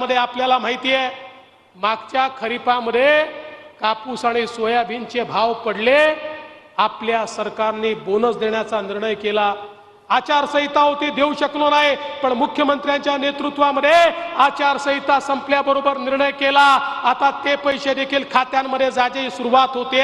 काळामध्ये आपल्याला माहिती आहे, मागच्या खरीपामध्ये कापूस आणि सोयाबीनचे भाव पडले, आपल्या सरकारने बोनस देण्याचा निर्णय केला। आचारसंहिता होती, देऊ शकलो नाही, पण मुख्यमंत्र्यांच्या नेतृत्वामध्ये आचारसंहिता संपल्याबरोबर निर्णय केला। आता ते पैसे देखील खात्यांमध्ये जायची सुरुवात होते।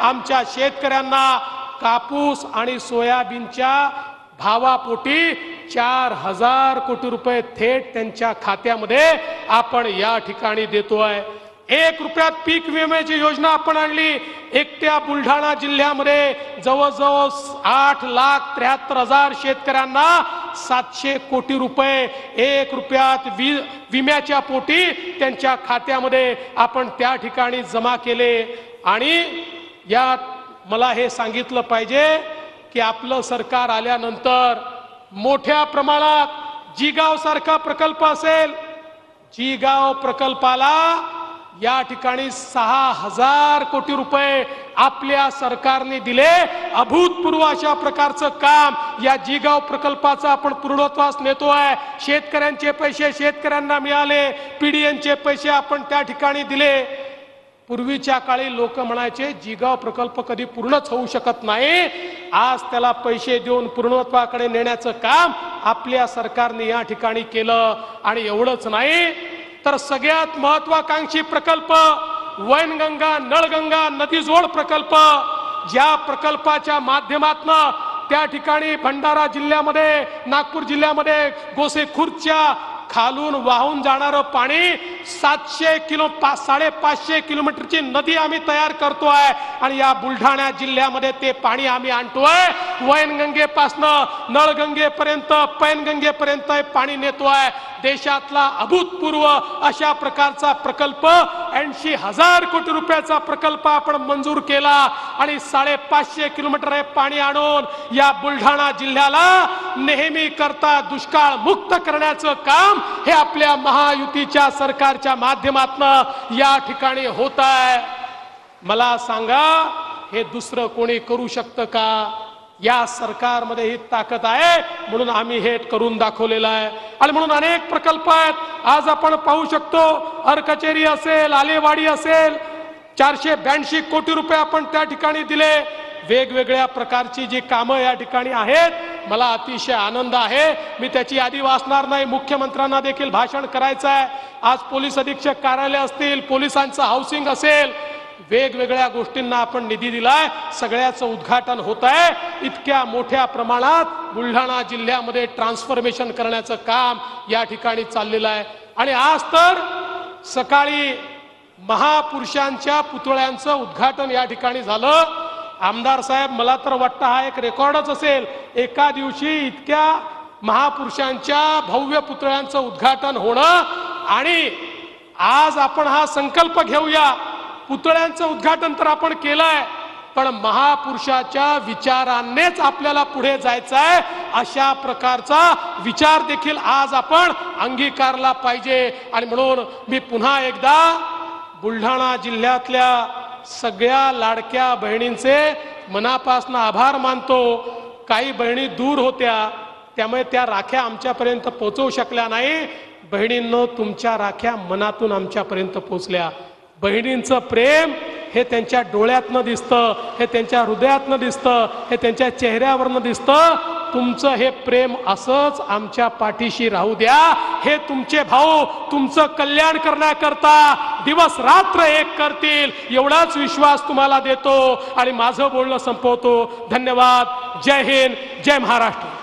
आमच्या शेतकऱ्यांना कापूस आणि सोयाबीनच्या भावापोटी 4000 कोटी रुपये थेट त्यांच्या खात्यामध्ये आपण या ठिकाणी देतोय। 1 रुपयात पीक विम्याची योजना आपण आणली। एकट्या बुलढाणा जिल्ह्यामध्ये जवळजवळ 8,73,000 शेतकऱ्यांना 700 कोटी रुपये 1 रुपयात विम्याच्या पोटी त्यांच्या खात्यामध्ये आपण त्या ठिकाणी जमा केले। आणि यात मला हे सांगितलं पाहिजे की आपलं सरकार आल्यानंतर मोठ्या प्रमाणात जिगाव सारखा प्रकल्प असेल, जिगाव प्रकल्पाला या ठिकाणी 6000 कोटी रुपये आपल्या सरकारने दिले। अभूतपूर्व अशा प्रकारचं काम या जिगाव प्रकल्पाचं आपण पूर्णत्वास नेतोय। शेतकऱ्यांचे पैसे शेतकऱ्यांना मिळाले, पीडीएनचे पैसे आपण त्या ठिकाणी दिले। पूर्वीच्या काळी लोक म्हणायचे जिगाव प्रकल्प कधी पूर्णच होऊ शकत नाही, आज त्याला पैसे देऊन पूर्णत्वाकडे नेण्याचं काम आपल्या सरकारने या ठिकाणी केलं। आणि एवढंच नाही तर सगळ्यात महत्त्वाकांक्षी प्रकल्प वैनगंगा नळगंगा नदीजोड प्रकल्प, ज्या प्रकल्पाच्या माध्यमातून त्या ठिकाणी भंडारा जिल्ह्यामध्ये नागपूर जिल्ह्यामध्ये गोसेखुर्दच्या खालून वाहून जाणारं पाणी 550 किलोमीटरची नदी आम्ही तयार करतोय आणि या बुलढाणा जिल्ह्यामध्ये ते पाणी आम्ही आणतोय। वैनगंगेपासनं नळगंगेपर्यंत पैनगंगेपर्यंत पाणी नेतोय। देशातला अभूतपूर्व अशा प्रकारचा प्रकल्प 80,000 कोटी रुपयाचा प्रकल्प आपण मंजूर केला आणि 550 किलोमीटर हे पाणी आणून या बुलढाणा जिल्ह्याला नेहमी करता दुष्काळ मुक्त करण्याचं काम हे आपल्या महायुतीच्या सरकारच्या माध्यमातून या ठिकाणी होत आहे। मला सांगा, हे दुसरं कोणी करू शकतं का? या सरकारमध्ये ही ताकद आहे म्हणून आम्ही हे करून दाखवलेलं आहे। आणि म्हणून अनेक प्रकल्प आहेत। आज आपण पाहू शकतो, हरकचेरी असेल, आलेवाडी असेल, 482 कोटी रुपये आपण त्या ठिकाणी दिले। वेगवेगळ्या प्रकारची जी कामं या ठिकाणी आहेत, मला अतिशय आनंद आहे। मी त्याची यादी वाचणार नाही, मुख्यमंत्र्यांना देखील भाषण करायचं आहे। आज पोलीस अधीक्षक कार्यालय असतील, पोलिसांचं हाऊसिंग असेल, वेगवेगळ्या गोष्टींना आपण निधी दिलाय, सगळ्याचं उद्घाटन होत आहे। इतक्या मोठ्या प्रमाणात बुलढाणा जिल्ह्यामध्ये ट्रान्सफॉर्मेशन करण्याचं काम या ठिकाणी चाललेलं आहे। आणि आज तर सकाळी महापुरुषांच्या पुतळ्यांचं उद्घाटन या ठिकाणी झालं। आमदार साहेब, मला तर वाटतं हा एक रेकॉर्डच असेल, एका दिवशी इतक्या महापुरुषांच्या भव्य पुतळ्यांचं उद्घाटन होणं। आणि आज आपण हा संकल्प घेऊया, पुतळ्यांचं उद्घाटन तर आपण केलंय, पण महापुरुषाच्या विचारांनीच आपल्याला पुढे जायचं आहे, अशा प्रकारचा विचार देखील आज आपण अंगीकारला पाहिजे। आणि म्हणून मी पुन्हा एकदा बुलढाणा जिल्ह्यातल्या सगळ्या लाडक्या बहिणींचे मनापासून आभार मानतो। काही बहिणी दूर होत्या, त्यामुळे त्या राख्या आमच्यापर्यंत पोहोचवू शकल्या नाही। बहिणींनो, तुमच्या राख्या मनातून आमच्यापर्यंत पोहोचल्या। बहिणींचं प्रेम हे त्यांच्या डोळ्यातनं दिसतं, हे त्यांच्या हृदयातनं दिसतं, हे त्यांच्या चेहऱ्यावरनं दिसतं। तुमचं हे प्रेम असंच आमच्या पाठीशी राहू द्या। हे तुमचे भाऊ तुमचं कल्याण करण्याकरता दिवस रात्र एक करतील, एवढाच विश्वास तुम्हाला देतो आणि माझं बोलणं संपवतो। धन्यवाद। जय हिंद, जय महाराष्ट्र।